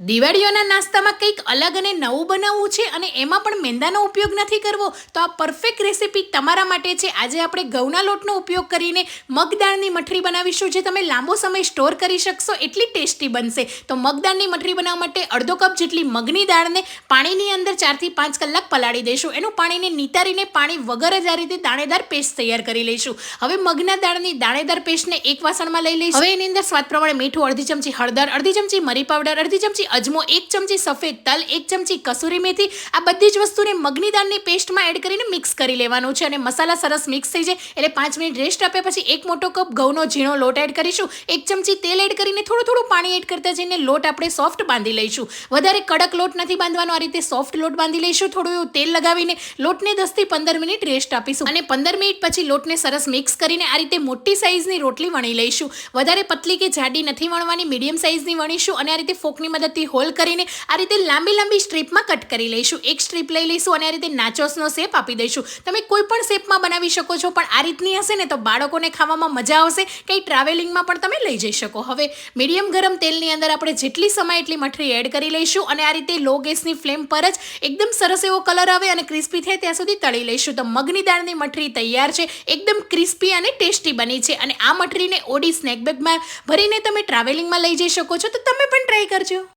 દિવાળીઓના નાસ્તામાં કંઈક અલગ અને નવું બનાવવું છે અને એમાં પણ મેંદાનો ઉપયોગ નથી કરવો તો આ પરફેક્ટ રેસીપી તમારા માટે છે. આજે આપણે ઘઉંના લોટનો ઉપયોગ કરીને મગદાળની મઠરી બનાવીશું જે તમે લાંબો સમય સ્ટોર કરી શકશો એટલી ટેસ્ટી બનશે. તો મગદાળની મઠરી બનાવવા માટે અડધો કપ જેટલી મગની દાળને પાણીની અંદર 4 થી 5 કલાક પલાળી દઈશું. એનું પાણીને નિતારીને પાણી વગર જ આ રીતે દાણેદાર પેસ્ટ તૈયાર કરી લઈશું. હવે મગના દાળની દાણેદાર પેસ્ટને એક વાસણમાં લઈ લઈશું. હવે એની અંદર સ્વાદ પ્રમાણે મીઠું, અડધી ચમચી હળદર, અડધી ચમચી મરી પાવડર, અડધી ચમચી અજમો, 1 ચમચી સફેદ તલ, 1 ચમચી કસૂરી મેથી, આ બધી જ વસ્તુને મગની દાળની પેસ્ટમાં એડ કરીને મિક્સ કરી લેવાનું છે. અને મસાલા સરસ મિક્સ થઈ જાય એટલે 5 મિનિટ રેસ્ટ આપ્યા પછી 1 મોટો કપ ઘઉંનો ઝીણો લોટ એડ કરીશું. 1 ચમચી તેલ એડ કરીને થોડું પાણી એડ કરતા જઈને લોટ આપણે સોફ્ટ બાંધી લઈશું. વધારે કડક લોટ નથી બાંધવાનો, આ રીતે સોફ્ટ લોટ બાંધી લઈશું. થોડું એવું તેલ લગાવીને લોટને 10 થી 15 મિનિટ રેસ્ટ આપીશું અને 15 મિનિટ પછી લોટને સરસ મિક્સ કરીને આ રીતે મોટી સાઈઝની રોટલી વણી લઈશું. વધારે પતલી કે જાડી નથી વણવાની, મીડિયમ સાઈઝની વણીશું અને આ રીતે ફોકની મદદથી હોલ કરીને આ રીતે લાંબી સ્ટ્રીપમાં કટ કરી લઈશું. એક સ્ટ્રીપ લઈ લઈશું અને આ રીતે નાચોસનો શેપ આપી દઈશું. તમે કોઈ પણ શેપમાં બનાવી શકો છો, પણ આ રીતની હશે ને તો બાળકોને ખાવામાં મજા આવશે. કંઈ ટ્રાવેલિંગમાં પણ તમે લઈ જઈ શકો. હવે મીડિયમ ગરમ તેલની અંદર આપણે જેટલી સમય એટલી મઠરી એડ કરી લઈશું અને આ રીતે લો ગેસની ફ્લેમ પર જ એકદમ સરસ એવો કલર આવે અને ક્રિસ્પી થાય ત્યાં સુધી તળી લઈશું. તો મગની દાળની મઠરી તૈયાર છે. એકદમ ક્રિસ્પી અને ટેસ્ટી બની છે અને આ મઠરીને ઓડી સ્નેક બેગમાં ભરીને તમે ટ્રાવેલિંગમાં લઈ જઈ શકો છો. તો તમે પણ ટ્રાય કરજો.